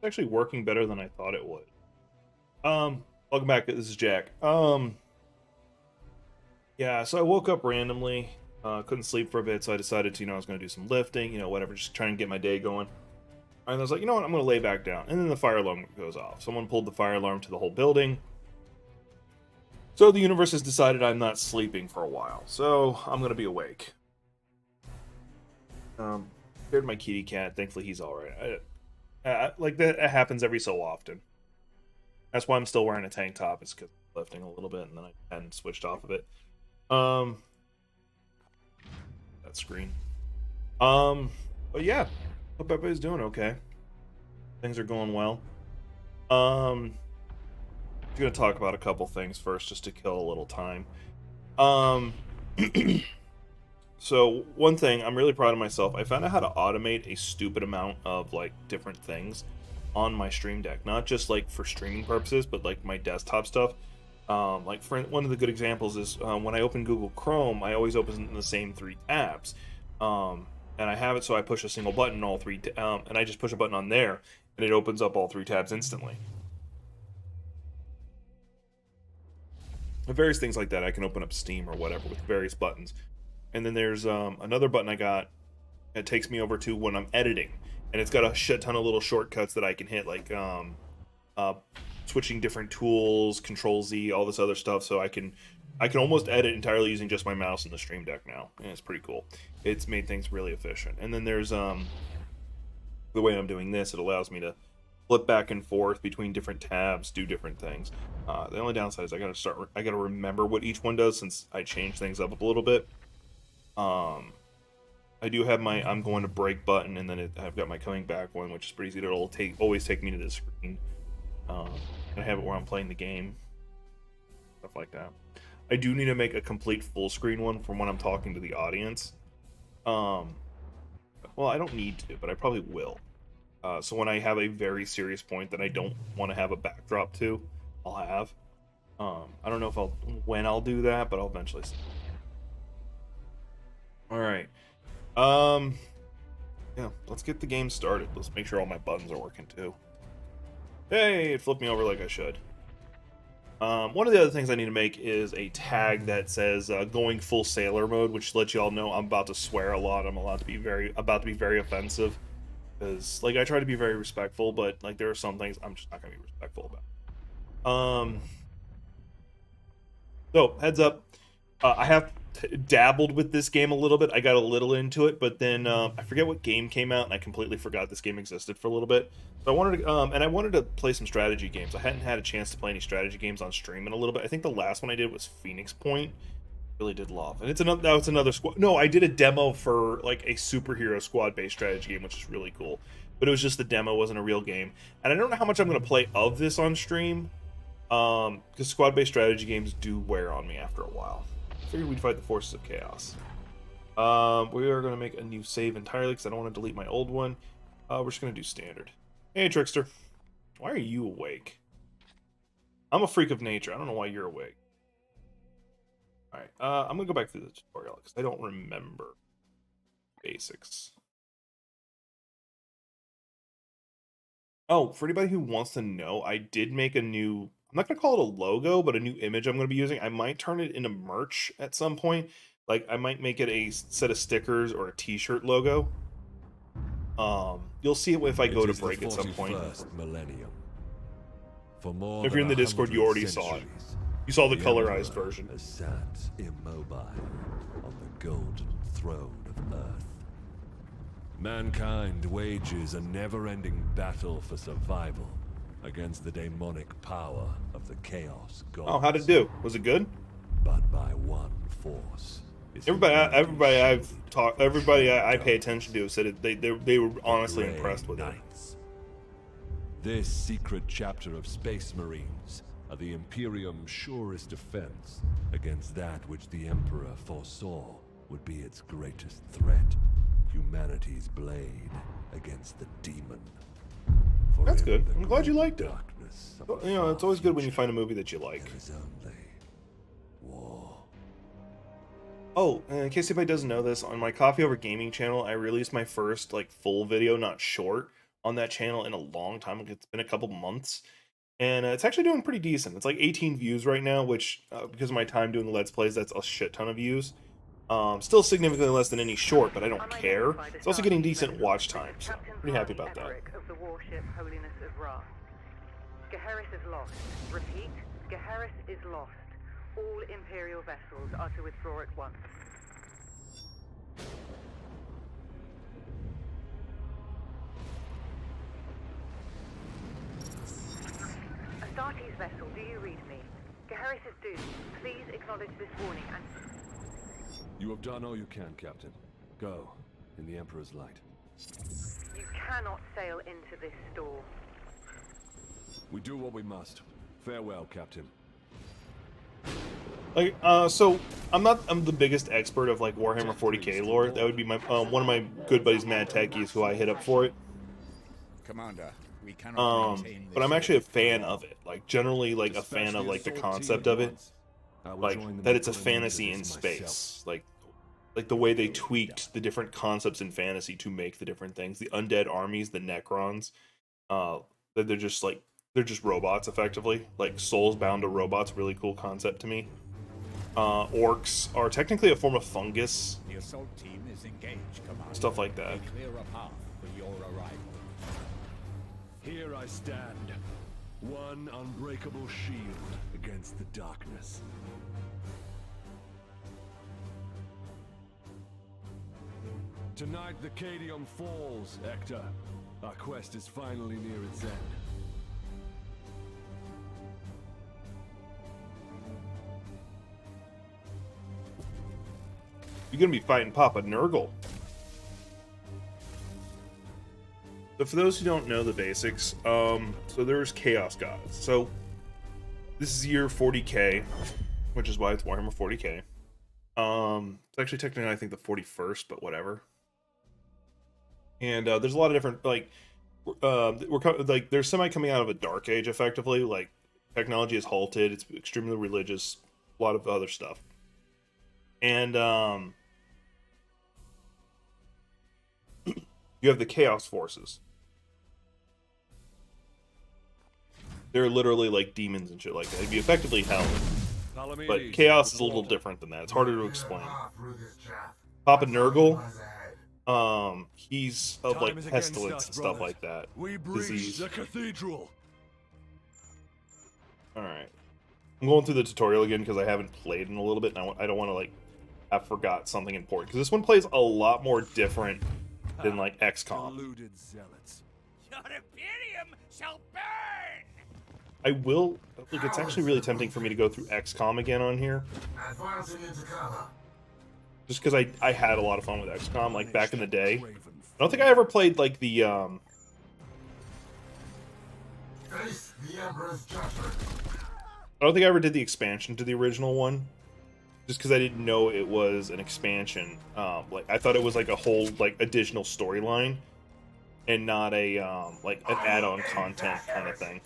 Actually working better than I thought it would. Welcome back. This is Jack. Yeah, so I woke up randomly, couldn't sleep for a bit, so I decided to, I was going to do some lifting, whatever, just try and get my day going. And I was like, you know what, I'm going to lay back down. And then the fire alarm goes off. Someone pulled the fire alarm to the whole building. So the universe has decided I'm not sleeping for a while, so I'm going to be awake. Scared my kitty cat. Thankfully, he's alright. Like, that happens every so often. That's why I'm still wearing a tank top, is because I'm lifting a little bit, and then I hadn't switched off of it. That screen. But yeah, hope everybody's doing okay. Things are going well. I'm gonna talk about a couple things first, just to kill a little time. So one thing, I'm really proud of myself. I found out how to automate a stupid amount of like different things on my Stream Deck, not just like for streaming purposes, but like my desktop stuff. Like for one of the good examples is when I open Google Chrome, I always open the same 3 tabs, and I have it so I push a single button, all 3, and I just push a button on there, and it opens up all 3 tabs instantly. And various things like that. I can open up Steam or whatever with various buttons. And then there's another button I got that takes me over to when I'm editing, and it's got a shit ton of little shortcuts that I can hit, like switching different tools, Control Z, all this other stuff. So I can almost edit entirely using just my mouse and the Stream Deck now, and it's pretty cool. It's made things really efficient. And then there's the way I'm doing this, it allows me to flip back and forth between different tabs, do different things. The only downside is I gotta remember what each one does, since I changed things up a little bit. I I do have my I'm going to break button, and then I've got my coming back one, which is pretty easy. It'll always take me to the screen. I have it where I'm playing the game, stuff like that. I do need to make a complete full screen one from when I'm talking to the audience. Well, I don't need to, but I probably will. So when I have a very serious point that I don't want to have a backdrop to, I'll have. I don't know when I'll do that, but I'll eventually see. All right. Yeah, let's get the game started. Let's make sure all my buttons are working too. Hey, it flipped me over like I should. One of the other things I need to make is a tag that says going full sailor mode, which lets you all know I'm about to swear a lot. I'm about to be very offensive, because like I try to be very respectful, but like there are some things I'm just not gonna be respectful about. So heads up, I have dabbled with this game a little bit. I got a little into it, but then I forget what game came out, and I completely forgot this game existed for a little bit. So I wanted to, and I wanted to play some strategy games. I hadn't had a chance to play any strategy games on stream in a little bit. I think the last one I did was Phoenix Point. Really did love, and it's another squad. No, I did a demo for like a superhero squad-based strategy game, which is really cool. But it was just the demo, wasn't a real game, and I don't know how much I'm going to play of this on stream, because squad-based strategy games do wear on me after a while. I figured we'd fight the forces of chaos. We are going to make a new save entirely because I don't want to delete my old one. We're just going to do standard. Hey, Trickster. Why are you awake? I'm a freak of nature. I don't know why you're awake. Alright, I'm going to go back through the tutorial because I don't remember basics. Oh, for anybody who wants to know, I did make a new... I'm not going to call it a logo, but a new image I'm going to be using. I might turn it into merch at some point. Like, I might make it a set of stickers or a t-shirt logo. You'll see it if I go to break at some point. Millennium. If you're in the Discord, you already saw it. You saw the colorized version. Sat immobile on the golden throne of Earth. Mankind wages a never-ending battle for survival against the demonic power of the Chaos Gods. Oh, how'd it do? Was it good? But by one force. Everybody I pay attention to said they were honestly impressed with it. This secret chapter of Space Marines are the Imperium's surest defense against that which the Emperor foresaw would be its greatest threat. Humanity's blade against the demon. That's good. I'm glad you liked it. You know, it's always good when you find a movie that you like. There is only war. Oh, and in case anybody doesn't know this, on my Coffee Over Gaming channel, I released my first like full video, not short, on that channel in a long time. It's been a couple months, and it's actually doing pretty decent. It's like 18 views right now, which because of my time doing the Let's Plays, that's a shit ton of views. Still significantly less than any short, but I don't care. It's also getting decent watch time, so I'm pretty happy about that. Of the warship Holiness of Ra. Geheris is lost. Repeat, Geheris is lost. All Imperial vessels are to withdraw at once. Astartes vessel, do you read me? Geheris is doomed. Please acknowledge this warning and... You have done all you can, Captain. Go, in the Emperor's light. You cannot sail into this storm. We do what we must. Farewell, Captain. Like, so I'm the biggest expert of like Warhammer 40k lore. That would be my one of my good buddies, Mad Techies, who I hit up for it. Commander, we cannot but I'm actually a fan of it. Like, generally, like a fan of like the concept of it. Like that it's a fantasy in space. Like the way they tweaked the different concepts in fantasy to make the different things. The undead armies, the Necrons, that they're just robots effectively. Like souls bound to robots, really cool concept to me. Orcs are technically a form of fungus. The assault team is engaged, Commander. Stuff like that. We clear a path for your arrival. Here I stand, one unbreakable shield against the darkness. Tonight the Cadium falls, Hector. Our quest is finally near its end. You're gonna be fighting Papa Nurgle. So for those who don't know the basics, so there's Chaos Gods. So this is year 40k, which is why it's Warhammer 40k. It's actually technically I think the 41st, but whatever. And there's a lot of different like there's semi coming out of a dark age effectively. Like technology is halted. It's extremely religious. A lot of other stuff. And you have the Chaos Forces. They're literally like demons and shit like that. It'd be effectively hell. But Chaos is a little different than that. It's harder to explain. Papa Nurgle, he's of like pestilence and stuff like that. Disease. The cathedral. Alright. I'm going through the tutorial again because I haven't played in a little bit, and I don't want to like have forgot something important. Because this one plays a lot more different than like XCOM. Deluded zealots. Your Imperium shall burn! I will. Look, it's actually really tempting for me to go through XCOM again on here. Just because I had a lot of fun with XCOM, like back in the day. I don't think I ever played like the Face the Emperor's judgment. I don't think I ever did the expansion to the original one. Just because I didn't know it was an expansion. Like I thought it was like a whole like additional storyline, and not a like an add-on content kind of thing.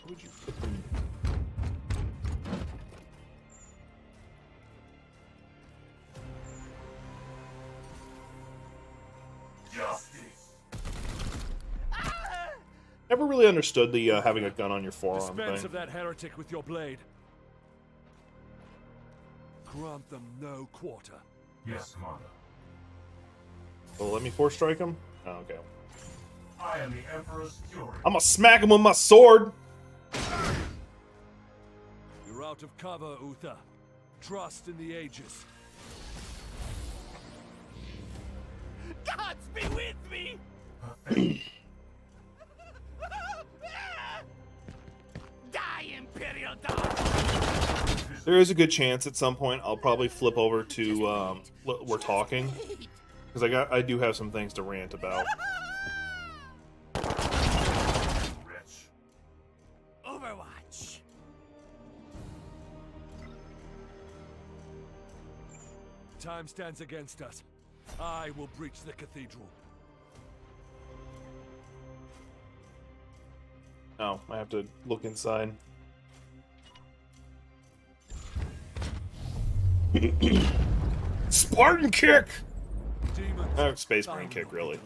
Would you put them? Justice. Never really understood the having a gun on your forearm Dispense thing. of that heretic with your blade. Grant them no quarter. Yes, Commander. Well, let me force strike him. Oh, okay. I am the Emperor's fury. I'm gonna smack him with my sword. You're out of cover, Uther. Trust in the ages. Gods be with me! Die, Imperial dog! There is a good chance at some point I'll probably flip over to we're talking, because I do have some things to rant about. Rich. Overwatch. Time stands against us. I will breach the cathedral. Oh, I have to look inside. Spartan kick! Demons. Oh, Space Marine kick, really.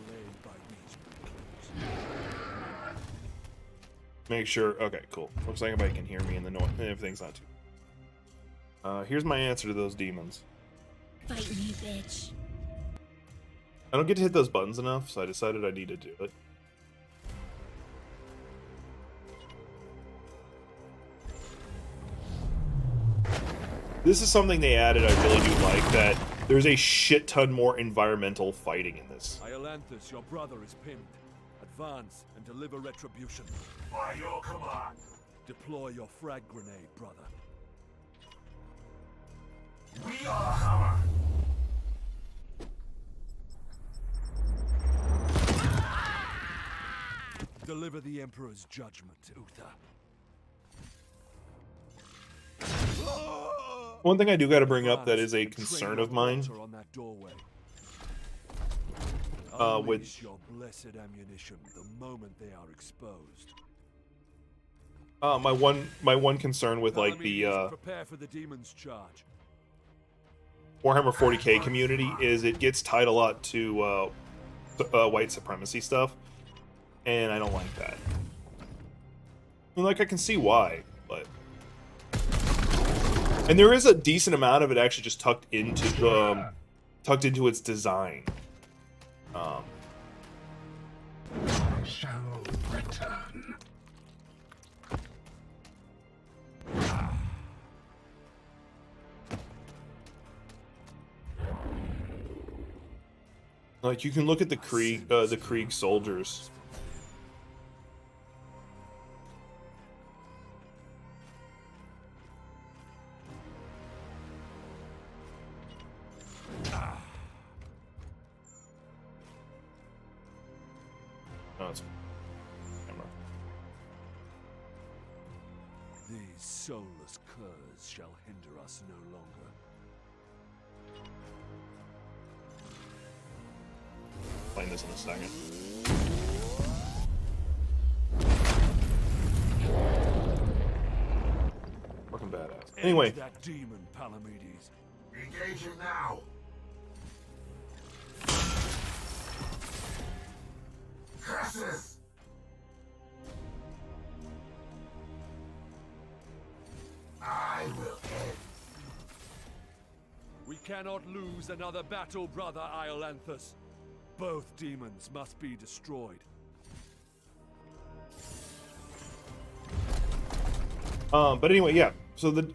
Make sure. Okay, cool. Looks like everybody can hear me in the noise. Everything's not too. Here's my answer to those demons. Fight me, bitch. I don't get to hit those buttons enough, so I decided I need to do it. This is something they added I really do like, that there's a shit ton more environmental fighting in this. Iolanthus, your brother is pinned. Advance and deliver retribution. By your command. Deploy your frag grenade, brother. We are Hammer. Deliver the Emperor's judgment, Uther. One thing I do got to bring up that is a And train concern your of mine, bolter on that doorway. with Unleash your blessed ammunition the moment they are exposed. my one concern with like the Palamedes, prepare for the demon's charge. Warhammer 40k community is it gets tied a lot to white supremacy stuff, and I don't like that. I mean, like I can see why, but and there is a decent amount of it actually just tucked into its design. Shall return. Like you can look at the Krieg soldiers. Oh, it's camera. These soulless curs shall hinder us no longer. Playing this in a second. Fucking badass. Anyway, End that demon, Palamedes. Engaging now. Curses! I will end. We cannot lose another battle, brother Iolanthus. Both demons must be destroyed. but anyway, yeah. So the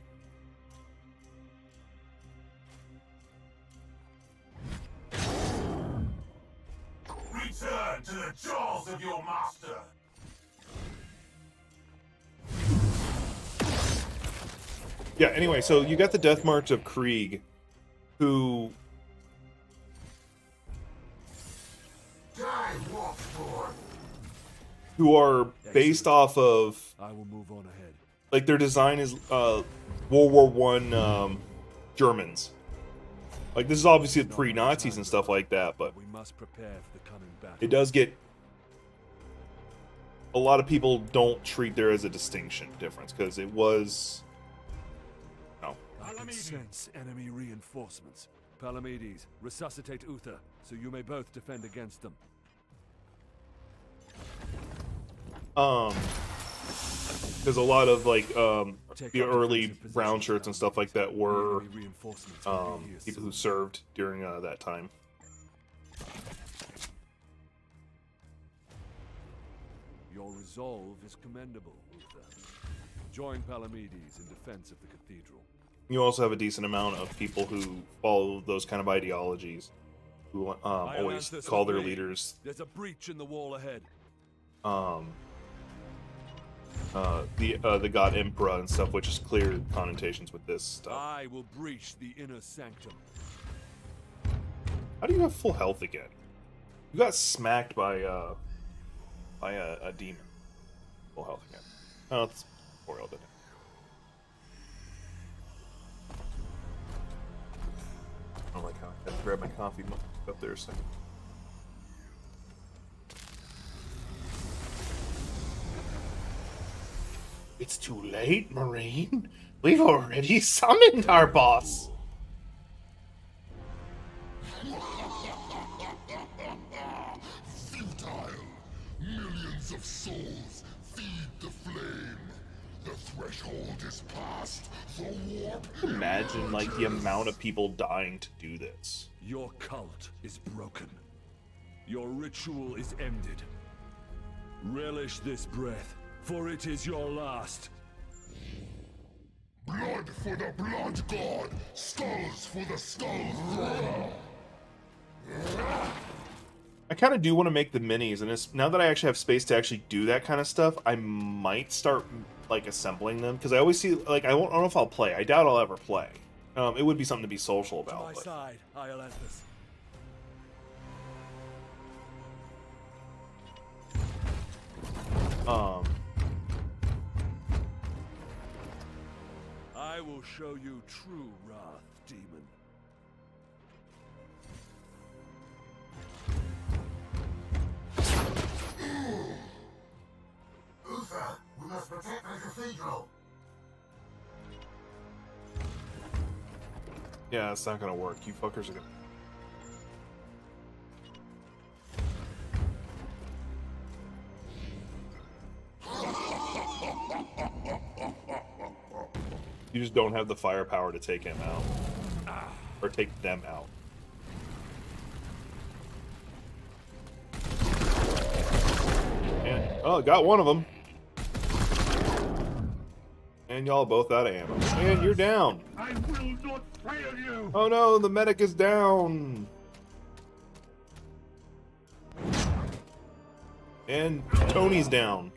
Return to the jaws of your master. yeah. Anyway, so you got the death march of Krieg, who Die, Wolfborn. are based off of I will move on ahead. like their design is World War One Germans. Like this is obviously pre-Nazis and stuff like that, but We must prepare for the coming battle. it does get a lot of people don't treat there as a distinction difference because it was no. I can sense enemy reinforcements. Palamedes, resuscitate Uther, so you may both defend against them. There's a lot of like Take the up early defensive brown positions shirts and stuff like that The were enemy reinforcements will be here people soon. who served during that time. Your resolve is commendable, Uther. Join Palamedes in defense of the cathedral. You also have a decent amount of people who follow those kind of ideologies, who always Iolanthus call their agree. leaders There's a breach in the wall ahead. the god Emperor and stuff, which is clear connotations with this stuff. I will breach the inner sanctum. How do you have full health again? You got smacked by a demon. Full health again. Oh, it's spoiled, didn't it? I don't like how I had to grab my coffee up there a second. It's too late, Marine. We've already summoned our boss. Futile! Millions of souls feed the flame. The threshold is passed. The warp. Imagine like the amount of people dying to do this. Your cult is broken. Your ritual is ended. Relish this breath, for it is your last. Blood for the blood god. Skulls for the skull thrower. I kind of do want to make the minis, and it's, now that I actually have space to actually do that kind of stuff, I might start like assembling them because I always see like I don't know if I'll play. I doubt I'll ever play. It would be something to be social To my about. But, side, Iolanthus. I will show you true wrath, demon. Uther, we must protect the cathedral. yeah, it's not gonna work. You fuckers are gonna. You just don't have the firepower to take him out. Or take them out. And, oh, got one of them. And y'all both out of ammo. And you're down. I will not fail you. Oh no, the medic is down. And Tony's down.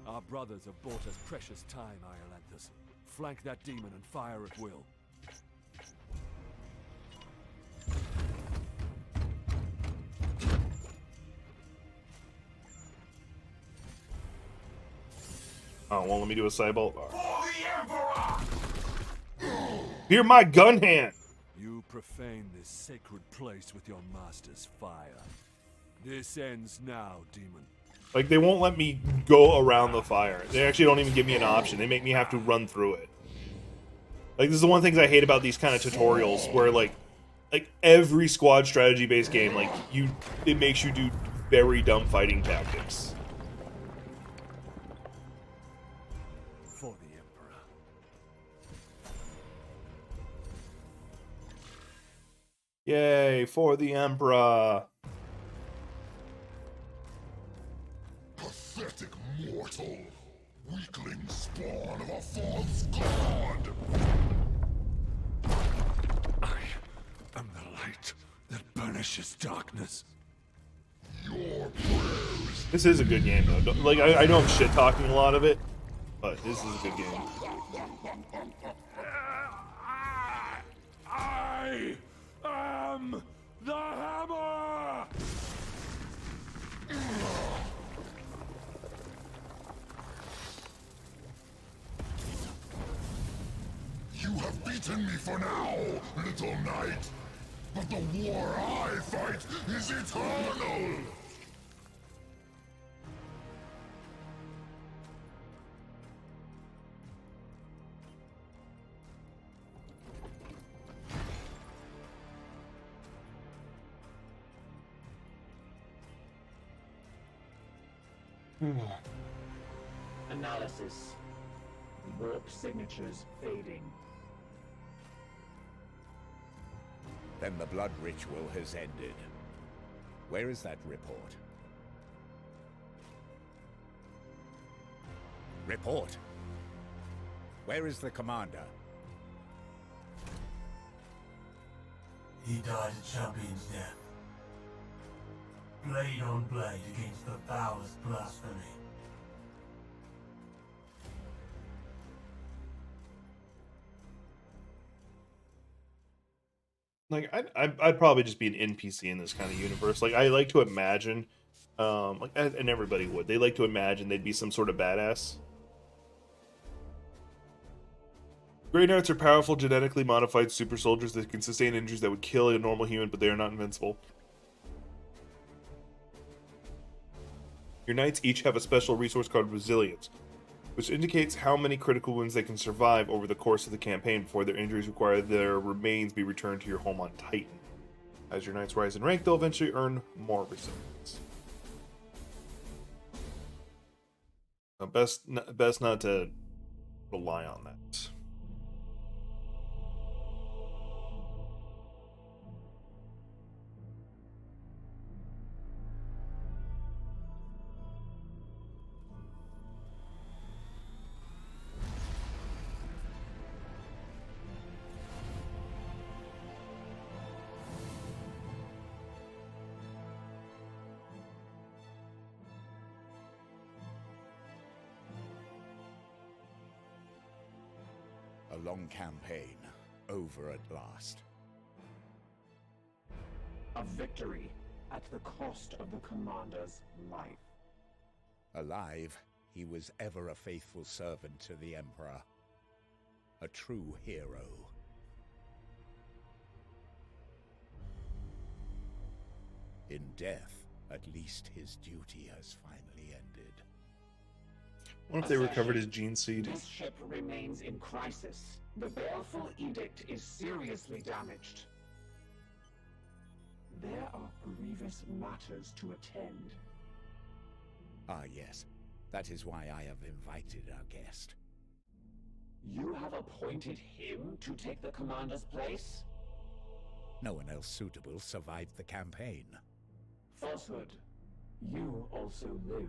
Our brothers have bought us precious time, Iolanthus. Flank that demon and fire at will. Oh, well, let me do a sidebolt. For the Emperor! Hear my gun hand! You profane this sacred place with your master's fire. This ends now, demon. Like, they won't let me go around the fire. They actually don't even give me an option. They make me have to run through it. Like, this is the one thing I hate about these kind of tutorials, where, like every squad strategy-based game, like, it makes you do very dumb fighting tactics. For the Emperor. Yay, for the Emperor! Pathetic mortal! Weakling spawn of a false god! I am the light that banishes darkness. Your prayers This is a good game, though. Like, I know I'm shit-talking a lot of it, but this is a good game. I am the hammer! You have beaten me for now, little knight. But the war I fight is eternal! Analysis. Warp signatures fading. Then the blood ritual has ended. Where is that report? Report! Where is the commander? He died a champion's death. Blade on blade against the foulest blasphemy. Like, I'd probably just be an NPC in this kind of universe. Like, I like to imagine, and everybody would. They like to imagine they'd be some sort of badass. Grey Knights are powerful, genetically modified super soldiers that can sustain injuries that would kill a normal human, but they are not invincible. Your knights each have a special resource called Resilience, which indicates how many critical wounds they can survive over the course of the campaign before their injuries require their remains be returned to your home on Titan. As your knights rise in rank, they'll eventually earn more resilience. Now, best not to rely on that. A long campaign, over at last. A victory at the cost of the commander's life. Alive, he was ever a faithful servant to the Emperor. A true hero. In death, at least his duty has finally ended. I wonder if they recovered his gene seed. This ship remains in crisis. The baleful edict is seriously damaged. There are grievous matters to attend. Ah, yes. That is why I have invited our guest. You have appointed him to take the commander's place? No one else suitable survived the campaign. Falsehood. You also live.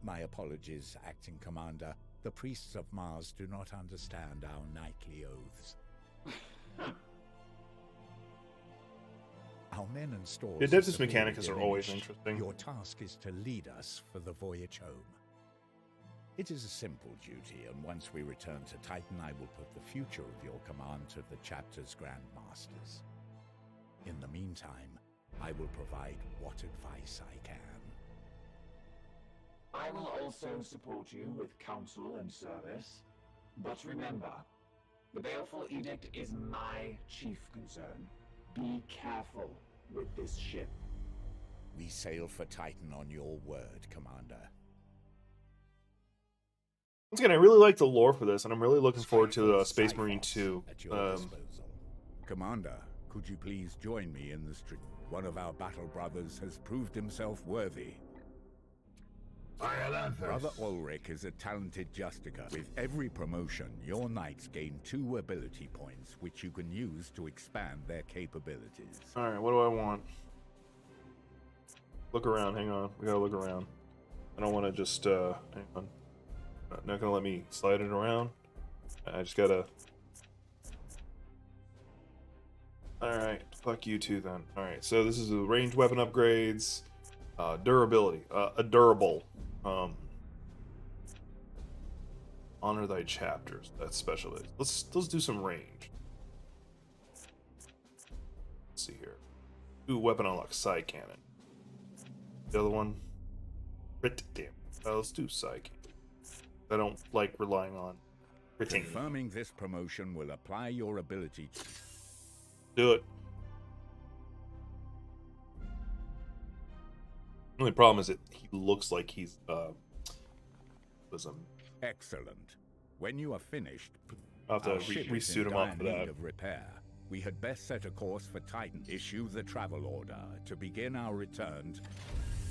My apologies, Acting Commander. The priests of Mars do not understand our knightly oaths. Our men and stores... The Adeptus Mechanicus are always interesting. Your task is to lead us for the voyage home. It is a simple duty, and once we return to Titan, I will put the future of your command to the chapter's Grand Masters. In the meantime, I will provide what advice I can. I will also support you with counsel and service. But remember, the Baleful Edict is my chief concern. Be careful with this ship. We sail for Titan on your word, Commander. Once again, I really like the lore for this, and I'm really looking forward to Space Marine 2. At your disposal. Commander, could you please join me in the street? One of our battle brothers has proved himself worthy. Brother Ulrich is a talented Justicar. With every promotion, your knights gain 2 ability points, which you can use to expand their capabilities. Alright, what do I want? Look around, hang on. We gotta look around. I don't want to just, hang on. Not gonna let me slide it around. I just gotta... Alright, fuck you too then. Alright, so this is the ranged weapon upgrades. Durability. Durable. Honor thy chapters. That's special. Let's do some range. Let's see here. Ooh, weapon unlock, side cannon. The other one, crit damage. Let's do side cannon. I don't like relying on critting. Confirming this promotion will apply your ability to... Do it. The only problem is that he looks like he's Excellent. When you are finished, I'll have to resuit him up for that. Of repair. We had best set a course for Titan. Issue the travel order to begin our return.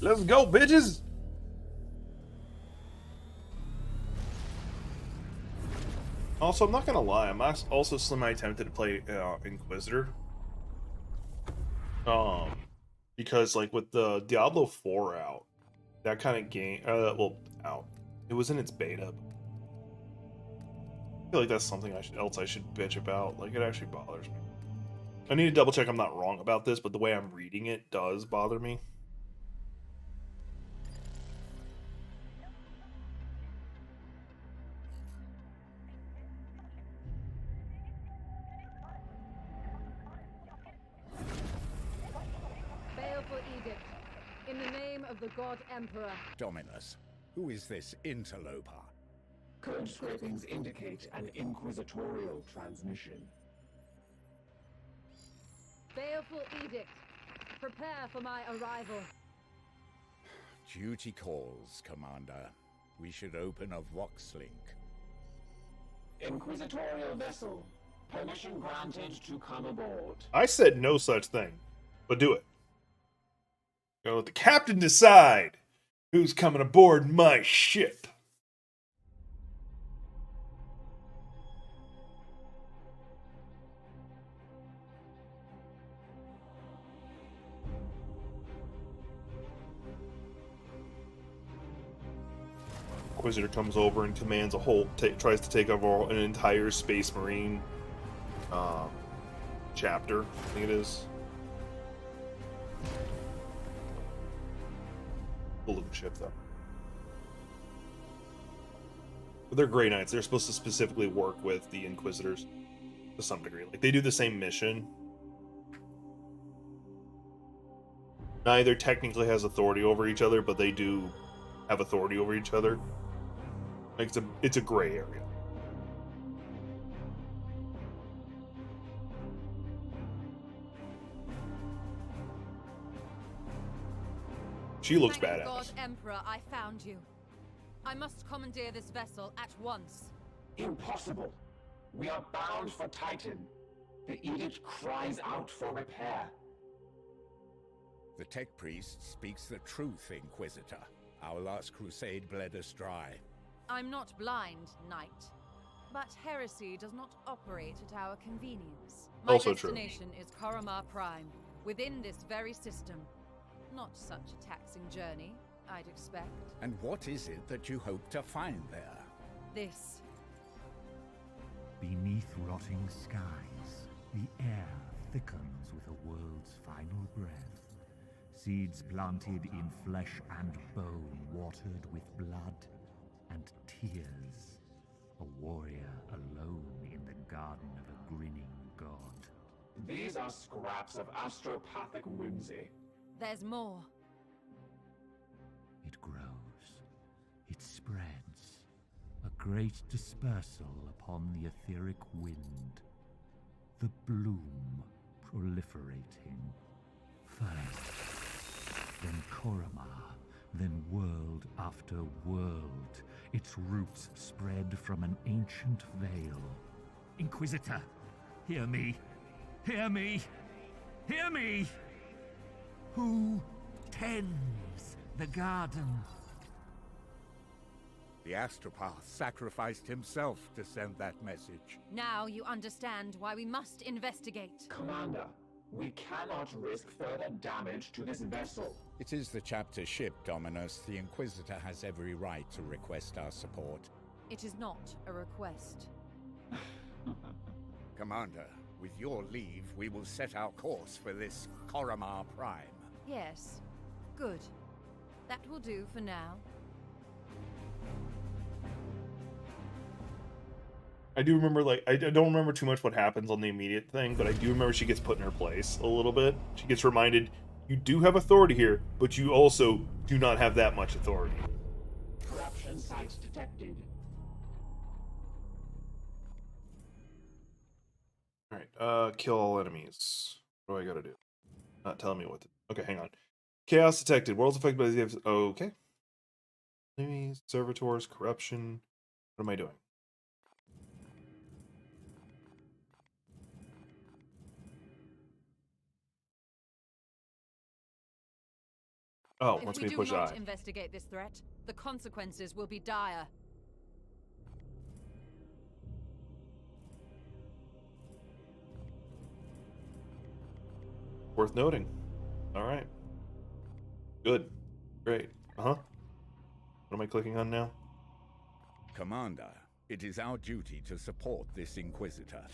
Let's go, bitches! Also, I'm not gonna lie, I'm also semi tempted to play Inquisitor. Because like with the Diablo 4 out, that kind of game, well, out. It was in its beta. I feel like that's something I should bitch about. Like, it actually bothers me. I need to double check I'm not wrong about this, but the way I'm reading it does bother me. Baleful Edict. In the name of the God Emperor. Dominus, who is this interloper? Code scrapings indicate an inquisitorial transmission. Baleful Edict. Prepare for my arrival. Duty calls, Commander. We should open a Vox link. Inquisitorial vessel. Permission granted to come aboard. I said no such thing, but do it. Gotta let the captain decide who's coming aboard my ship. Inquisitor comes over and commands a whole, tries to take over an entire Space Marine chapter, I think it is. Cool looking ship though. But they're Grey Knights. They're supposed to specifically work with the Inquisitors to some degree. Like, they do the same mission. Neither technically has authority over each other, but they do have authority over each other. Like, it's a gray area. She looks Thank badass. God Emperor, I found you. I must commandeer this vessel at once. Impossible. We are bound for Titan. The edict cries out for repair. The Tech Priest speaks the truth, Inquisitor. Our last crusade bled us dry. I'm not blind, Knight. But heresy does not operate at our convenience. My Also true. destination is Koromar Prime, within this very system. Not such a taxing journey, I'd expect. And what is it that you hope to find there? This. Beneath rotting skies, the air thickens with a world's final breath. Seeds planted in flesh and bone, watered with blood and tears. A warrior alone in the garden of a grinning god. These are scraps of astropathic whimsy. There's more. It grows. It spreads, a great dispersal upon the etheric wind. The bloom proliferating. First, then Koromar, then world after world. Its roots spread from an ancient veil. Inquisitor, hear me! Hear me! Hear me! Who tends the garden? The Astropath sacrificed himself to send that message. Now you understand why we must investigate. Commander, we cannot risk further damage to this vessel. It is the chapter ship, Dominus. The Inquisitor has every right to request our support. It is not a request. Commander, with your leave, we will set our course for this Koromar Prime. Yes. Good. That will do for now. I do remember, like, I don't remember too much what happens on the immediate thing, but I do remember she gets put in her place a little bit. She gets reminded, you do have authority here, but you also do not have that much authority. Corruption sites detected. Alright, kill all enemies. What do I gotta do? Not telling me what to... Okay, hang on. Chaos detected. Worlds affected by the... Okay. Enemies, servitors, corruption. What am I doing? Oh, wants me to push I. If we do not investigate this threat, the consequences will be dire. Worth noting. Alright. Good. Great. Uh-huh. What am I clicking on now? Commander, it is our duty to support this Inquisitor.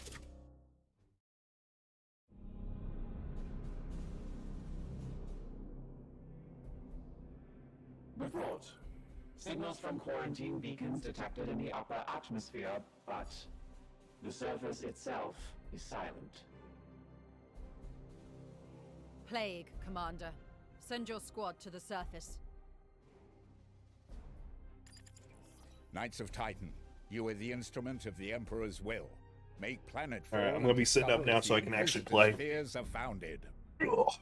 Report. Signals from quarantine beacons detected in the upper atmosphere, but the surface itself is silent. Plague, Commander. Send your squad to the surface. Knights of Titan, you are the instrument of the Emperor's will. Make planetfall. Alright, I'm gonna be sitting up now so I can actually play. Spheres are founded. Ugh.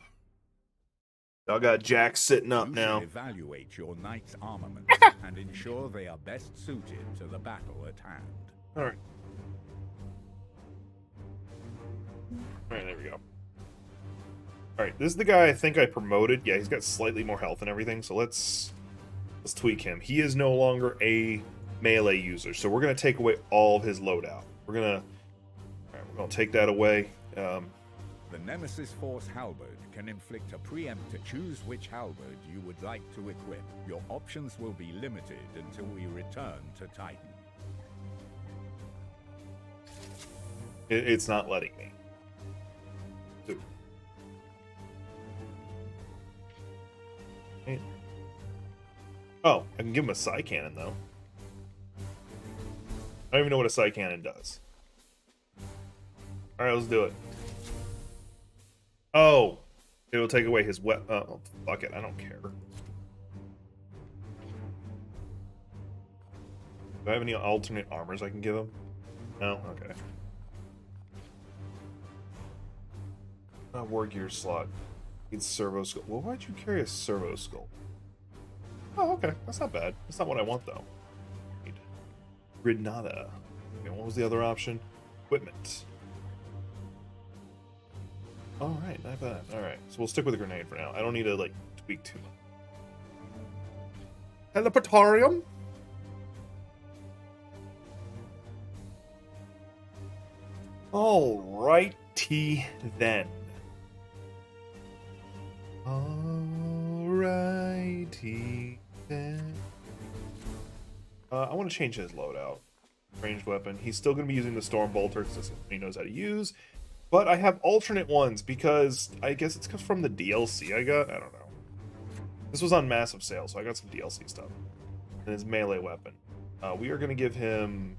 Y'all got Jack sitting up now. Evaluate your knight's armaments and ensure they are best suited to the battle at hand. Alright. Alright, there we go. Alright, this is the guy I think I promoted. Yeah, he's got slightly more health and everything, so let's tweak him. He is no longer a melee user, so we're gonna take away all of his loadout. We're gonna take that away. The Nemesis Force Halberd can inflict a preemptor. Choose which halberd you would like to equip. Your options will be limited until we return to Titan. It's not letting me. Okay. Oh, I can give him a psi cannon though. I don't even know what a psi cannon does. Alright, let's do it. Oh! It'll take away his weapon. Oh, fuck it, I don't care. Do I have any alternate armors I can give him? No? Okay. War gear slot. Needs servo skull. Well, why'd you carry a servo skull? Oh, okay. That's not bad. That's not what I want, though. Grenada. Okay, what was the other option? Equipment. Alright, not bad. Alright, so we'll stick with the grenade for now. I don't need to, like, tweak too much. Teleportorium? Alrighty then. Alrighty then. I want to change his loadout. Ranged weapon. He's still going to be using the Storm Bolter because that's what he knows how to use. But I have alternate ones because I guess it's from the DLC I got. I don't know. This was on massive sale, so I got some DLC stuff. And his melee weapon. We are going to give him...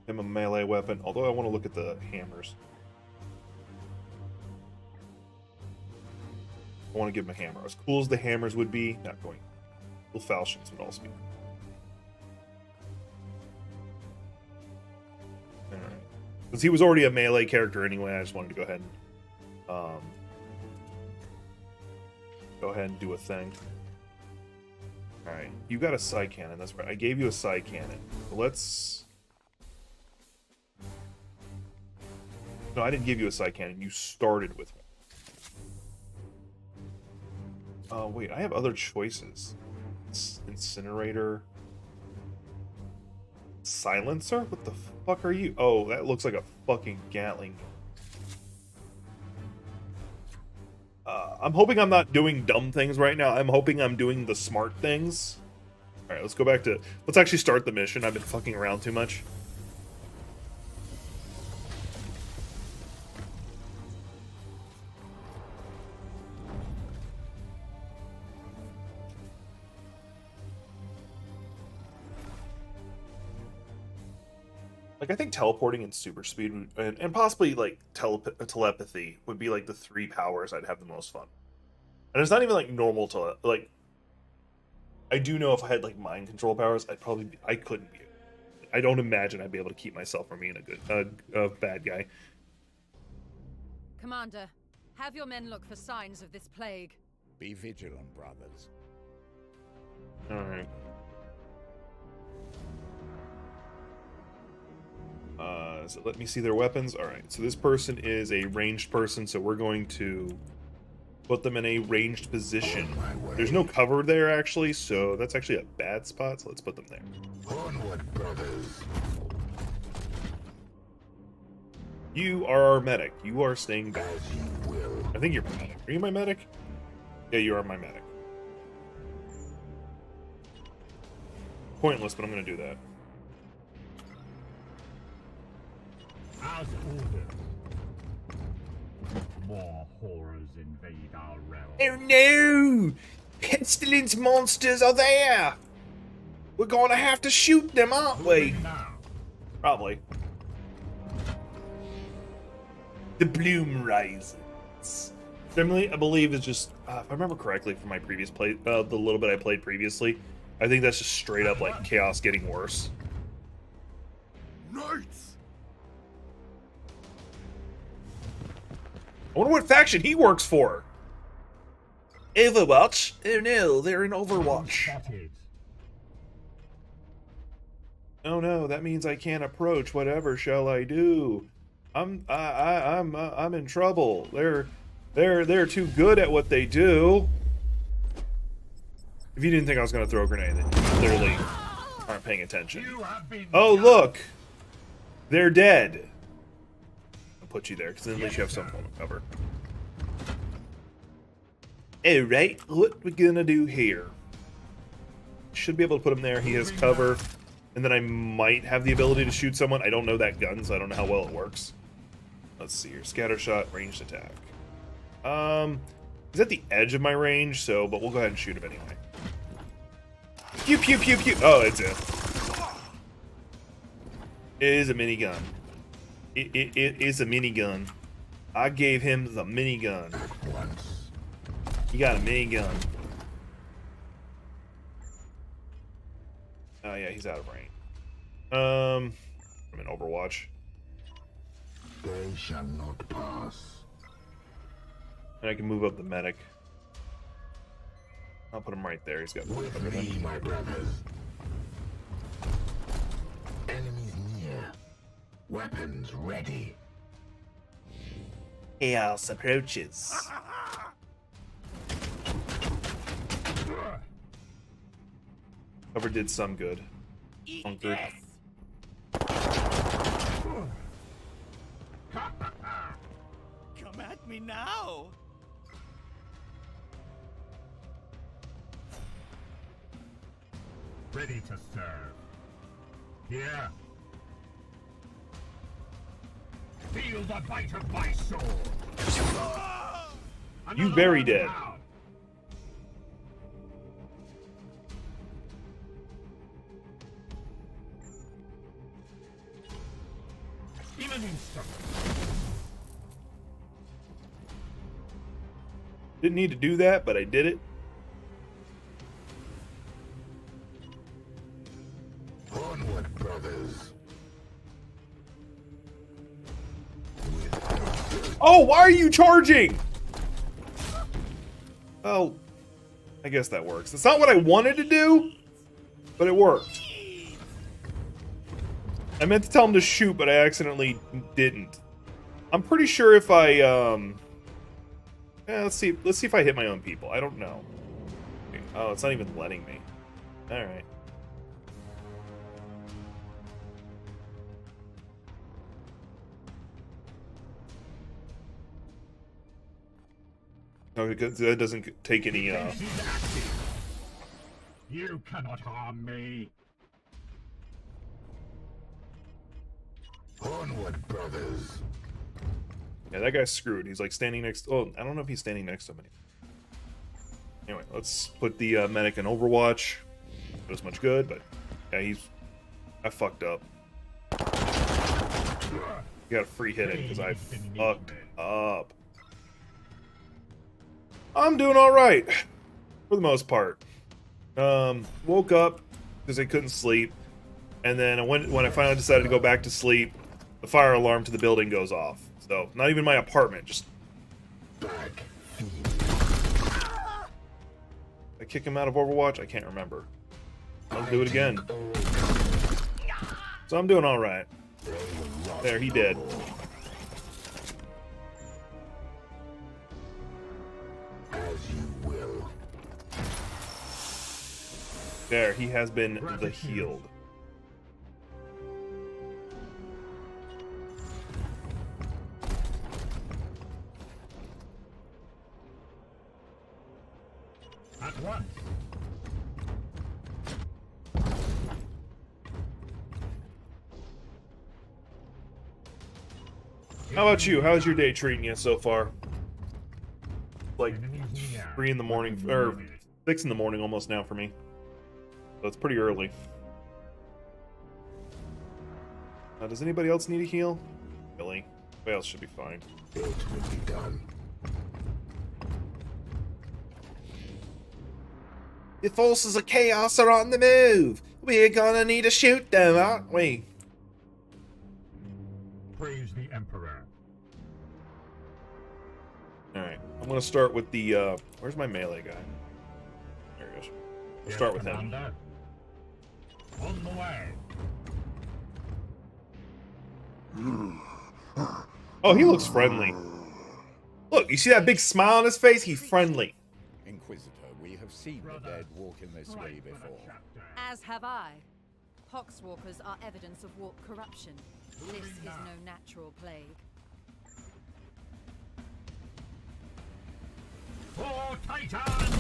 him a melee weapon, although I want to look at the hammers. I want to give him a hammer. As cool as the hammers would be, not going. Cool falchions would also be. Alright. Because he was already a melee character anyway, I just wanted to go ahead and do a thing. Alright, you got a side cannon, that's right. I gave you a side cannon. Let's... No, I didn't give you a side cannon. You started with one. Wait, I have other choices. Incinerator. Silencer? What the fuck are you? Oh, that looks like a fucking Gatling. I'm hoping I'm not doing dumb things right now. I'm hoping I'm doing the smart things. Alright, let's go back to... Let's actually start the mission. I've been fucking around too much. Like, I think teleporting and super speed and possibly like telepathy would be like the 3 powers I'd have the most fun. And it's not even like normal like. I do know if I had like mind control powers, I couldn't be. I don't imagine I'd be able to keep myself from being a bad guy. Commander, have your men look for signs of this plague. Be vigilant, brothers. All right. So let me see their weapons. All right, so this person is a ranged person, so we're going to put them in a ranged position. There's no cover there, actually, so that's actually a bad spot, so let's put them there. Onward, brothers. You are our medic. You are staying back. As you will. I think you're my medic. Are you my medic? Yeah, you are my medic. Pointless, but I'm going to do that. As ordered. More horrors invade our realm. Oh no! Pestilence monsters are there! We're gonna have to shoot them, aren't we? Probably. The Bloom Rises. Similarly, I believe is just, if I remember correctly from my previous play, the little bit I played previously, I think that's just straight up like chaos getting worse. Knights! I wonder what faction he works for. Overwatch? Oh no, they're in Overwatch. Oh no, that means I can't approach. Whatever shall I do? I'm in trouble. They're too good at what they do. If you didn't think I was gonna throw a grenade, then you clearly aren't paying attention. Oh look, they're dead. Put you there because then at least you have some form of cover. Alright, what we gonna do here? Should be able to put him there. He has cover, and then I might have the ability to shoot someone. I don't know that gun, so I don't know how well it works. Let's see here. Scatter shot, ranged attack. He's at the edge of my range, so but we'll go ahead and shoot him anyway. Pew pew pew pew. Oh, it's it. It is a minigun. It is a minigun. I gave him the minigun. He got a minigun. Oh yeah, he's out of range. I'm in Overwatch. They shall not pass. And I can move up the medic. I'll put him right there. He's got With me, my brothers. Enemies near. Weapons ready. Chaos approaches. Cover did some good. Bunkered. Come at me now. Ready to serve. Here. Feel the bite of my sword. You very dead. an instant. Didn't need to do that, but I did it. Onward, brothers. Oh, why are you charging? Oh, I guess that works. It's not what I wanted to do, but it worked. I meant to tell him to shoot, but I accidentally didn't. I'm pretty sure if I, yeah, let's see if I hit my own people. I don't know. Oh, it's not even letting me. All right. No, because that doesn't take any, You cannot harm me. Onward, brothers. Yeah, that guy's screwed. He's like standing next. Oh, I don't know if he's standing next to him anymore. Anyway, let's put the medic in Overwatch. Not as much good, but yeah, I fucked up. You got a free hit in because I fucked up. I'm doing all right for the most part. Woke up because I couldn't sleep, and then when I finally decided to go back to sleep, the fire alarm to the building goes off. So not even my apartment, just. I kick him out of Overwatch? I can't remember. I'll do it again. So I'm doing all right. There, he did. There, he has been the healed. At once. How about you? How's your day treating you so far? Like 3 in the morning, or 6 in the morning almost now for me. So it's pretty early. Does anybody else need a heal? Really? Everybody else should be fine. It will be done. The forces of chaos are on the move. We're gonna need to shoot them, aren't we? Praise the Emperor. Alright, I'm gonna start with the, where's my melee guy? There he goes. We'll start with him. On the way. Oh, he looks friendly. Look, you see that big smile on his face? He's friendly. Inquisitor, we have seen the dead walk in this way before. As have I. Poxwalkers are evidence of warp corruption. This is no natural plague. For Titan!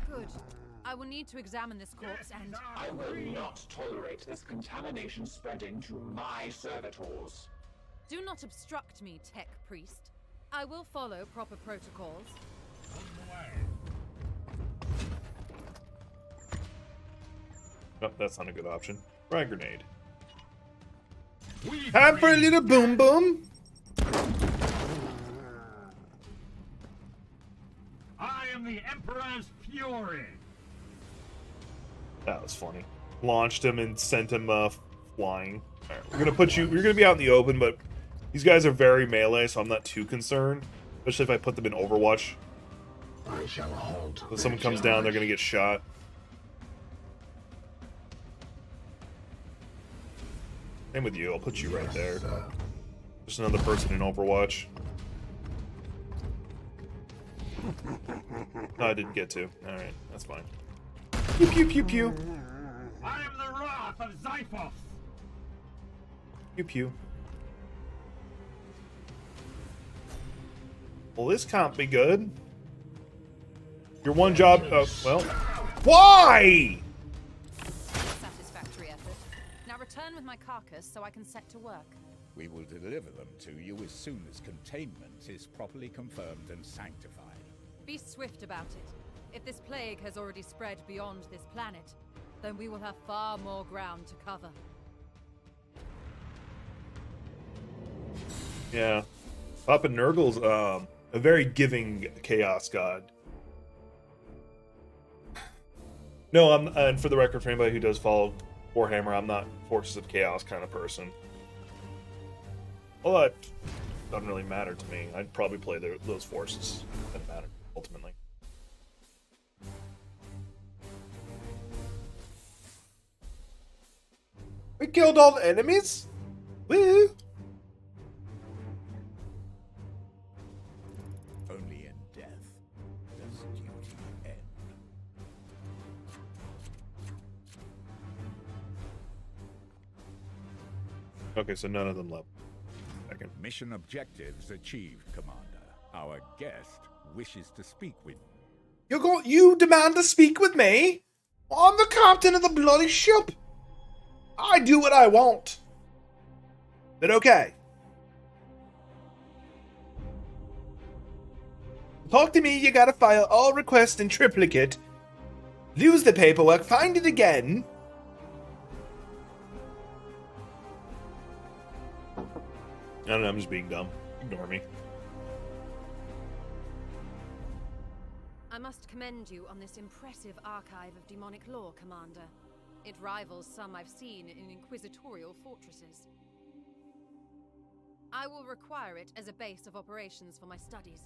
Good. I will need to examine this corpse and... I will not tolerate this contamination spreading to my servitors. Do not obstruct me, Tech Priest. I will follow proper protocols. Oh, that's not a good option. Frag grenade. Time for a little boom boom. I am the Emperor's fury. That was funny. Launched him and sent him flying. Alright, we're gonna put you. You're gonna be out in the open, but these guys are very melee, so I'm not too concerned. Especially if I put them in Overwatch. I shall halt. If someone comes down, they're gonna get shot. Same with you. I'll put you right there. Just another person in Overwatch. No, I didn't get to. Alright, that's fine. Pew pew pew pew. I am the wrath of Xiphos. Pew pew. Well, this can't be good. Your one job. Well. Why? Satisfactory effort. Now return with my carcass so I can set to work. We will deliver them to you as soon as containment is properly confirmed and sanctified. Be swift about it. If this plague has already spread beyond this planet, then we will have far more ground to cover. Yeah. Papa Nurgle's a very giving chaos god. No, and for the record, for anybody who does follow Warhammer, I'm not Forces of Chaos kind of person. Well, that doesn't really matter to me. I'd probably play those forces. Doesn't matter, ultimately. We killed all the enemies? Woo! Only in death does duty end. Okay, so none of them left. Second. Mission objectives achieved, Commander. Our guest wishes to speak with you. You demand to speak with me? I'm the captain of the bloody ship. I do what I want. But okay. Talk to me, you gotta file all requests in triplicate. Lose the paperwork, find it again. I don't know, I'm just being dumb. Ignore me. I must commend you on this impressive archive of demonic lore, Commander. It rivals some I've seen in inquisitorial fortresses. I will require it as a base of operations for my studies.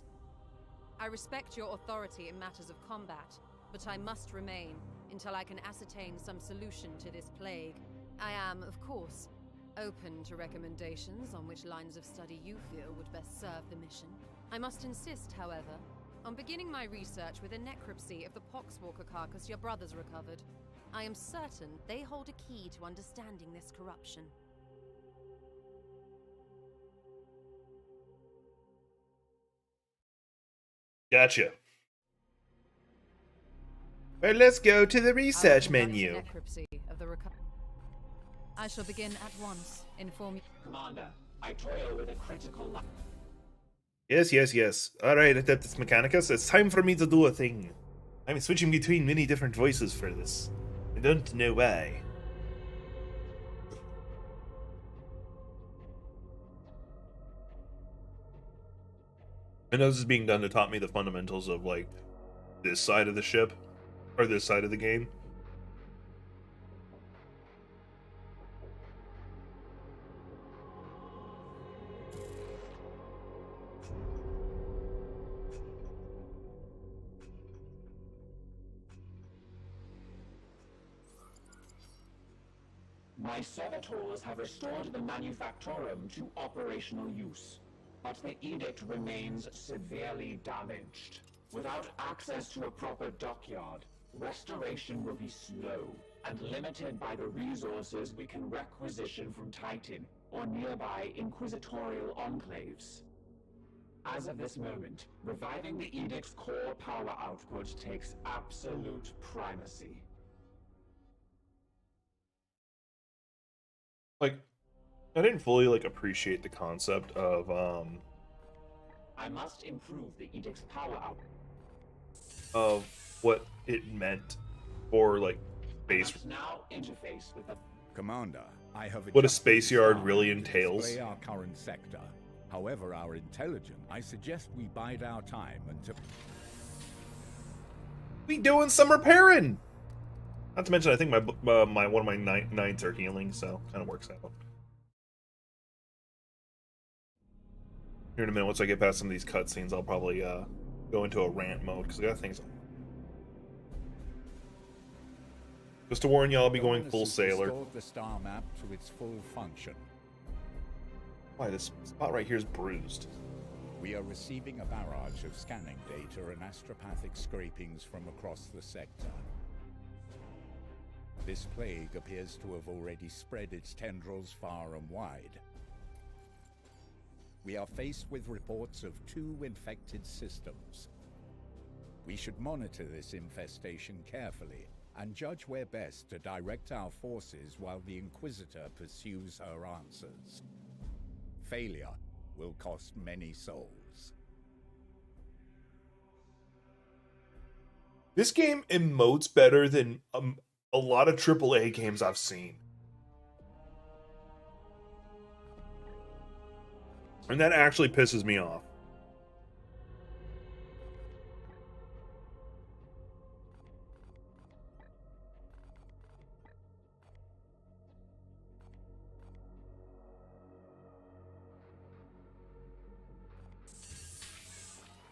I respect your authority in matters of combat, but I must remain until I can ascertain some solution to this plague. I am, of course, open to recommendations on which lines of study you feel would best serve the mission. I must insist, however, on beginning my research with a necropsy of the Poxwalker carcass your brothers recovered. I am certain they hold a key to understanding this corruption. Gotcha. Well, let's go to the research menu. Necropsy of the I shall begin at once. Inform you. Commander, I toil with a critical life. Yes. Alright, Adeptus Mechanicus, it's time for me to do a thing. I'm switching between many different voices for this. I don't know why. I know this is being done to taught me the fundamentals of, like, this side of the ship, or this side of the game. My servitors have restored the manufactorum to operational use, but the edict remains severely damaged. Without access to a proper dockyard, restoration will be slow and limited by the resources we can requisition from Titan or nearby inquisitorial enclaves. As of this moment, reviving the edict's core power output takes absolute primacy. Like, I didn't fully, like, appreciate the concept of, I must improve the edict's power output. Of what it meant for, like, base. Now interface with the Commander, I have what a space yard really entails. Display our current sector. However, our intelligence, I suggest we bide our time until We doing some repairing. Not to mention, I think my one of my knights are healing, so kind of works out. Here in a minute, once I get past some of these cutscenes, I'll probably go into a rant mode because I got things. Just to warn you, I'll be going full sailor. Restored the star map to its full function. Why, this spot right here is bruised. We are receiving a barrage of scanning data and astropathic scrapings from across the sector. This plague appears to have already spread its tendrils far and wide. We are faced with reports of 2 infected systems. We should monitor this infestation carefully and judge where best to direct our forces while the Inquisitor pursues her answers. Failure will cost many souls. This game emotes better than a lot of AAA games I've seen. And that actually pisses me off.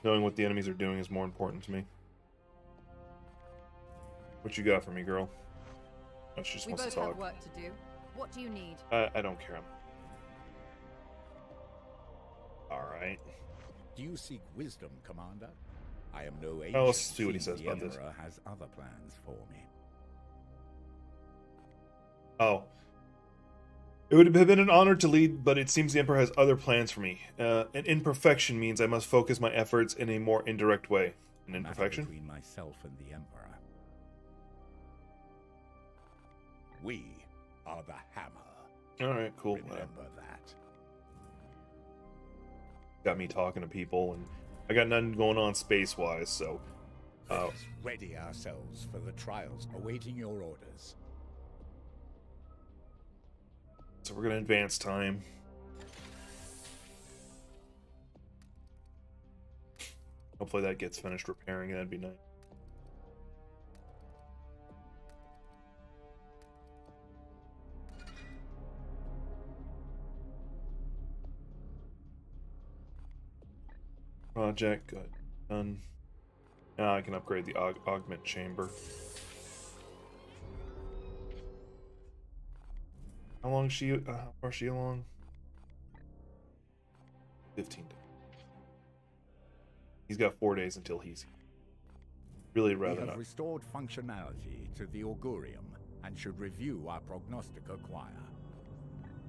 Knowing what the enemies are doing is more important to me. What you got for me, girl? Oh, she just We wants both to talk. have work to do. What do you need? I don't care. Alright. Do you seek wisdom, Commander? I am no agent. Oh, let's see what he says the about this. Emperor has other plans for me. Oh. It would have been an honor to lead, but it seems the Emperor has other plans for me. An imperfection means I must focus my efforts in a more indirect way. An imperfection? Between myself and the Emperor. We are the Hammer. Alright, cool. Remember that. Got me talking to people, and I got nothing going on space-wise, so... Let's ready ourselves for the trials awaiting your orders. So we're gonna advance time. Hopefully that gets finished repairing, that'd be nice. Project, good. Done. Now I can upgrade the augment chamber. How long is she? How far is she along? 15 days. He's got 4 days until he's really rather We have not. restored functionality to the Augurium and should review our prognostica choir.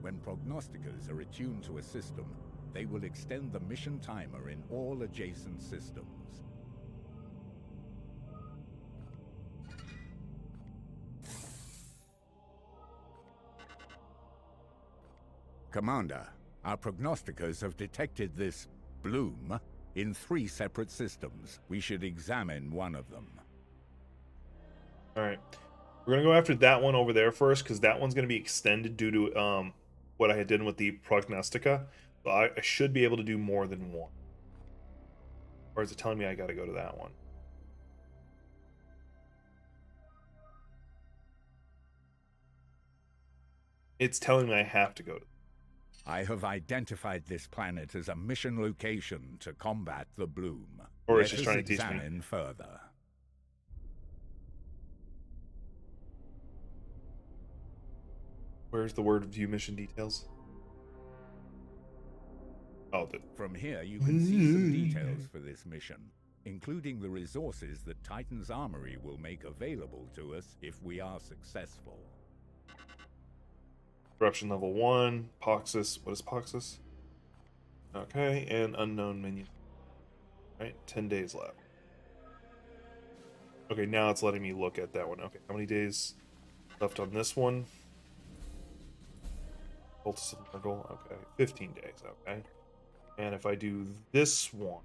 When prognosticas are attuned to a system, they will extend the mission timer in all adjacent systems. Commander, our prognosticas have detected this bloom in 3 separate systems. We should examine one of them. Alright. We're going to go after that one over there first, because that one's going to be extended due to what I had done with the prognostica. So I should be able to do more than one. Or is it telling me I got to go to that one? It's telling me I have to go to. I have identified this planet as a mission location to combat the bloom. Or Let it's just us trying to teach me. examine further. Where's the word view mission details? Oh, From here, you can see some details for this mission, including the resources that Titan's Armory will make available to us if we are successful. Corruption level 1, Poxus. What is Poxus? Okay, and unknown menu. Right, 10 days left. Okay, now it's letting me look at that one. Okay, how many days left on this one? Cultus of Murgle. Okay, 15 days. Okay. And if I do this one,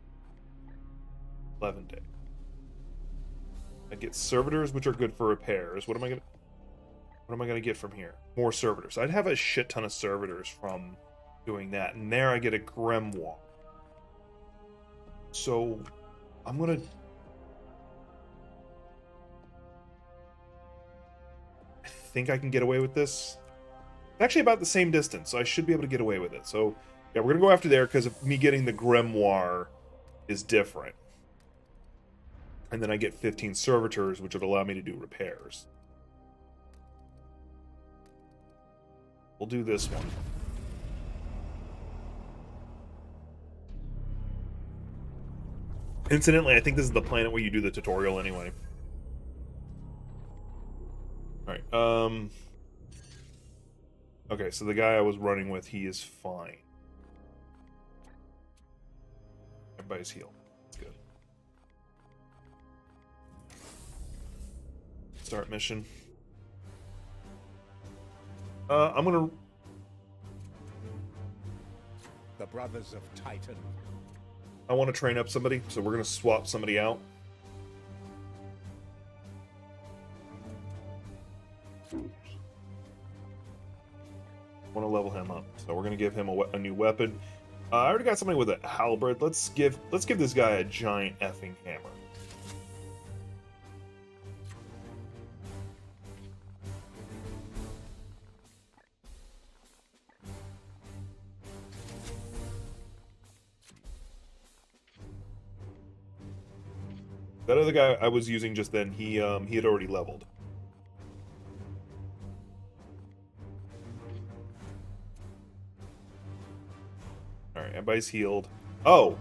11 days. I get servitors, which are good for repairs. What am I gonna get from here? More servitors. I'd have a shit ton of servitors from doing that, and there I get a grimoire. So I'm gonna. I think I can get away with this. It's actually about the same distance, so I should be able to get away with it. So yeah, we're gonna go after there because of me getting the grimoire is different. And then I get 15 servitors, which would allow me to do repairs. We'll do this one. Incidentally, I think this is the planet where you do the tutorial anyway. Alright, okay, so the guy I was running with, he is fine. Everybody's healed. That's good. Start mission. I'm gonna... The Brothers of Titan. I want to train up somebody, so we're gonna swap somebody out. Want to level him up, so we're gonna give him a new weapon. I already got somebody with a halberd. Let's give this guy a giant effing hammer. That other guy I was using just then, he had already leveled. Alright, everybody's healed. Oh!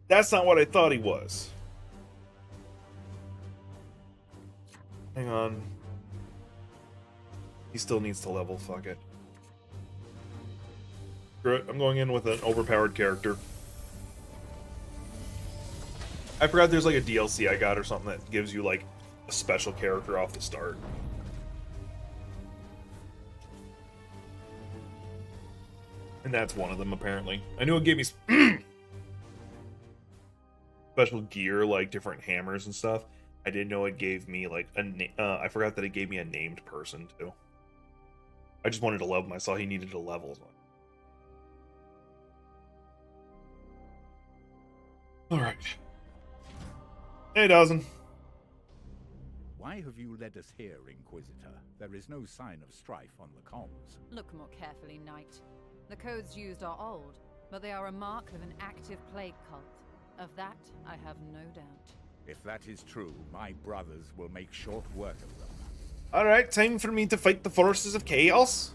That's not what I thought he was. Hang on. He still needs to level, fuck it. Screw it, I'm going in with an overpowered character. I forgot there's like a DLC I got or something that gives you like a special character off the start. And that's one of them, apparently. I knew it gave me special gear, like different hammers and stuff. I didn't know it gave me like I forgot that it gave me a named person too. I just wanted to level him. I saw he needed a level. All right. Hey, Dawson. Why have you led us here, Inquisitor? There is no sign of strife on the comms. Look more carefully, Knight. The codes used are old, but they are a mark of an active plague cult. Of that, I have no doubt. If that is true, my brothers will make short work of them. Alright, time for me to fight the forces of chaos.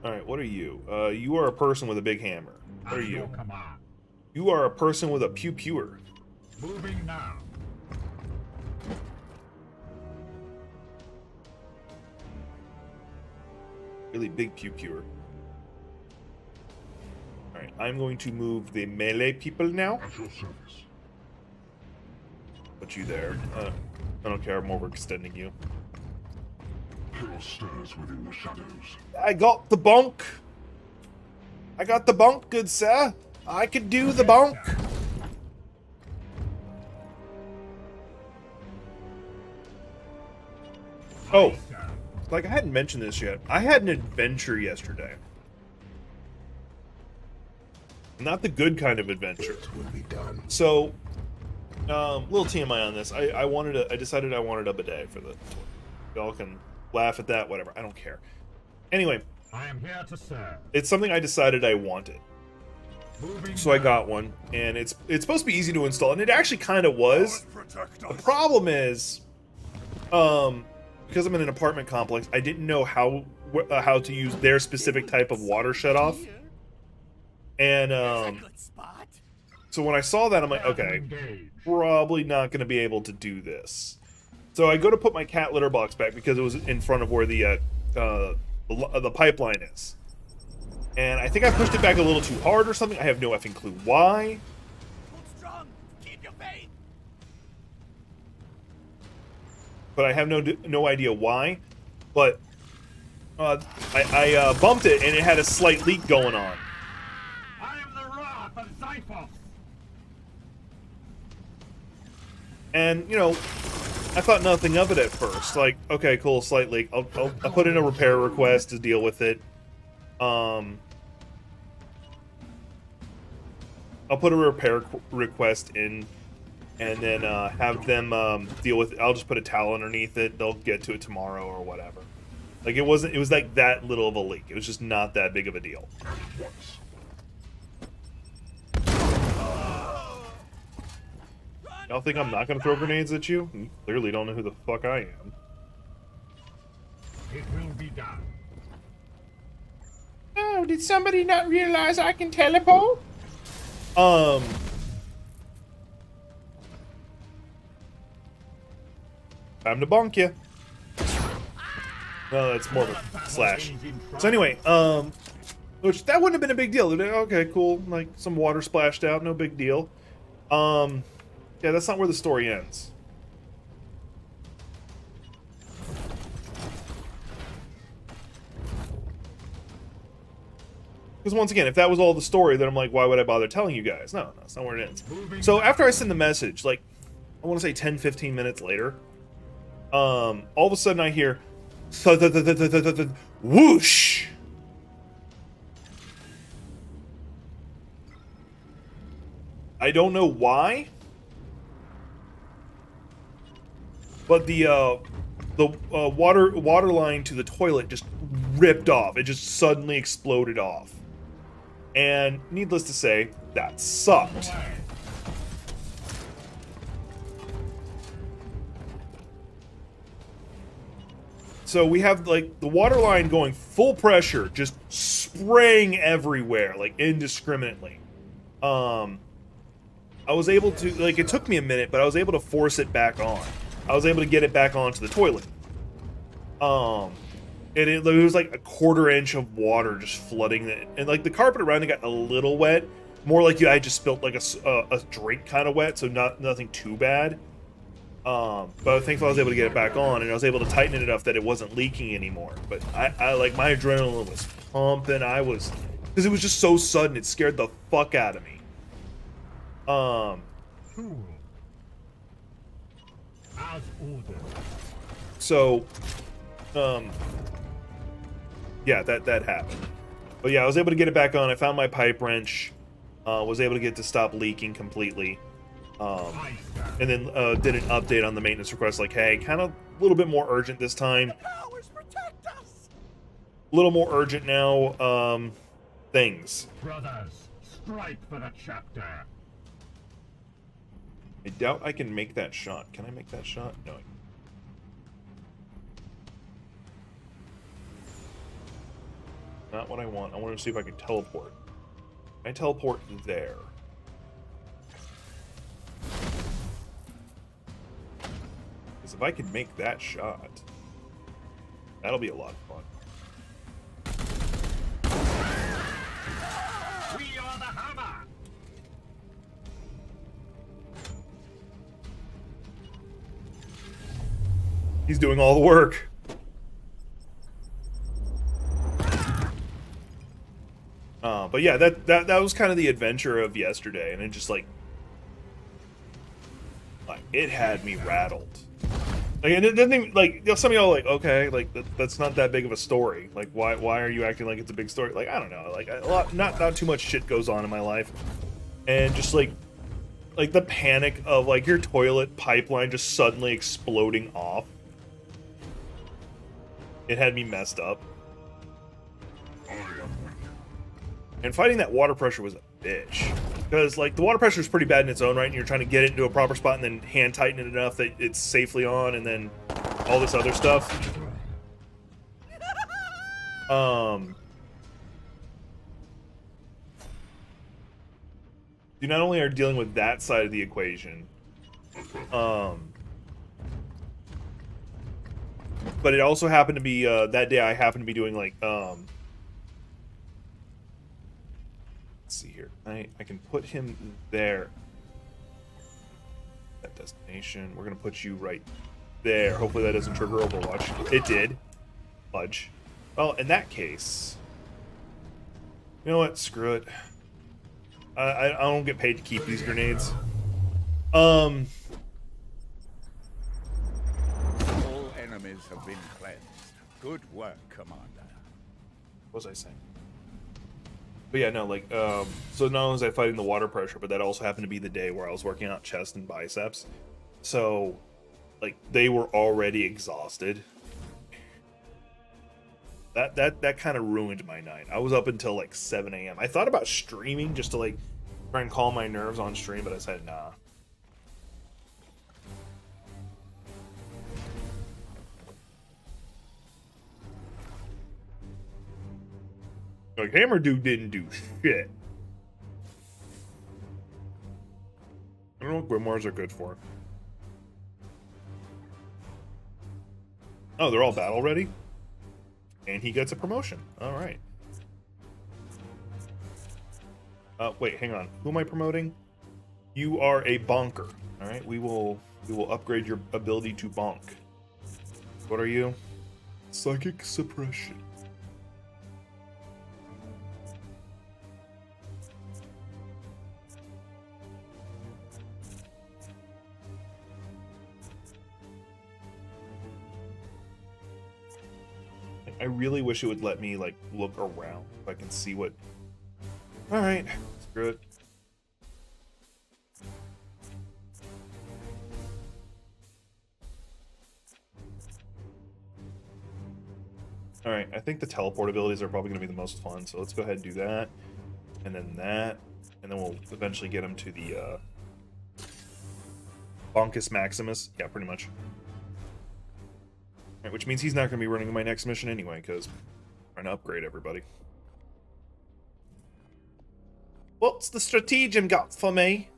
Alright, what are you? You are a person with a big hammer. What are you? You are a person with a pew-pewer. Moving now. Really big pew-pewer. Alright, I'm going to move the melee people now. At your service. Put you there. I don't care, I'm overextending you. Chaos stirs within the shadows. I got the bonk! I got the bonk, good sir! I could do the bonk! Oh, like I hadn't mentioned this yet. I had an adventure yesterday. Not the good kind of adventure. So, little TMI on this. I decided I wanted a bidet for the. Y'all can laugh at that, whatever. I don't care. Anyway, I am here to serve. It's something I decided I wanted. So I got one, and it's supposed to be easy to install, and it actually kind of was. The problem is, because I'm in an apartment complex, I didn't know how to use their specific type of water shutoff. And so when I saw that, I'm like, okay, probably not going to be able to do this. So I go to put my cat litter box back because it was in front of where the pipeline is. And I think I pushed it back a little too hard or something. I have no effing clue why. But I have no idea why. But I bumped it and it had a slight leak going on. I am the wrath of Zyphos. And you know, I thought nothing of it at first. Like, okay, cool, slight leak. I'll put in a repair request to deal with it. I'll put a repair request in, and then have them deal with it. I'll just put a towel underneath it. They'll get to it tomorrow or whatever. Like, it was like that little of a leak. It was just not that big of a deal. Y'all think I'm not gonna throw grenades at you? You clearly don't know who the fuck I am. It will be done. Oh, did somebody not realize I can teleport? Time to bonk you. No, that's more of a slash. So anyway, which that wouldn't have been a big deal. Okay, cool. Like some water splashed out, no big deal. Yeah, that's not where the story ends. Because once again, if that was all the story, then I'm like, why would I bother telling you guys? No, that's not where it ends. So after I send the message, like, I want to say 10, 15 minutes later, all of a sudden I hear whoosh. I don't know why, but the water line to the toilet just ripped off. It just suddenly exploded off. And needless to say, that sucked. So we have like the water line going full pressure, just spraying everywhere, like indiscriminately. I was able to, like, it took me a minute, but I was able to force it back on. I was able to get it back onto the toilet. And it was like a 1/4 inch of water just flooding it, and like the carpet around it got a little wet, more like I just spilled like a drink kind of wet, so nothing too bad. But thankfully I was able to get it back on, and I was able to tighten it enough that it wasn't leaking anymore. But I like, my adrenaline was pumping. Because it was just so sudden, it scared the fuck out of me. As ordered. So, yeah, that happened. But yeah, I was able to get it back on. I found my pipe wrench, was able to get it to stop leaking completely. And then did an update on the maintenance request, like, hey, kind of a little bit more urgent this time. A little more urgent now, things. Brothers, strike for the chapter. I doubt I can make that shot. Can I make that shot? No. Not what I want. I want to see if I can teleport. Can I teleport there? Because if I can make that shot, that'll be a lot of fun. We are the hammer. He's doing all the work. But yeah, that was kind of the adventure of yesterday, and it just like it had me rattled. Like, and it didn't even, like, you know, some of y'all are like, okay, like that's not that big of a story. Like, why are you acting like it's a big story? Like, I don't know. Like, not too much shit goes on in my life, and just like the panic of like your toilet pipeline just suddenly exploding off. It had me messed up. And fighting that water pressure was a bitch. Because, like, the water pressure is pretty bad in its own right, and you're trying to get it into a proper spot and then hand tighten it enough that it's safely on, and then all this other stuff. You not only are dealing with that side of the equation, but it also happened to be, that day I happened to be doing, like, let's see here. I can put him there. That destination. We're gonna put you right there. Hopefully that doesn't trigger Overwatch. It did. Fudge. Well, in that case, you know what? Screw it. I don't get paid to keep these grenades. All enemies have been cleansed. Good work, Commander. What was I saying? But yeah, no, like, so not only was I fighting the water pressure, but that also happened to be the day where I was working out chest and biceps. So, like, they were already exhausted. That kind of ruined my night. I was up until like 7 a.m. I thought about streaming just to like try and calm my nerves on stream, but I said nah. Like, Hammer Dude didn't do shit. I don't know what grimoires are good for. Oh, they're all battle ready? And he gets a promotion. Alright. Wait, hang on. Who am I promoting? You are a bonker. Alright, we will upgrade your ability to bonk. What are you? Psychic suppression. I really wish it would let me, like, look around if I can see what... Alright, screw it. Alright, I think the teleport abilities are probably going to be the most fun, so let's go ahead and do that. And then that. And then we'll eventually get him to the, Boncus Maximus. Yeah, pretty much. Right, which means he's not going to be running my next mission anyway, because I'm trying to upgrade everybody. What's the stratagem got for me?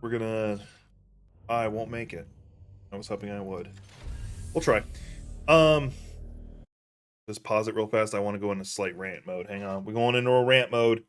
We're gonna... I won't make it. I was hoping I would. We'll try. Just pause it real fast. I want to go into slight rant mode. Hang on. We're going into a rant mode.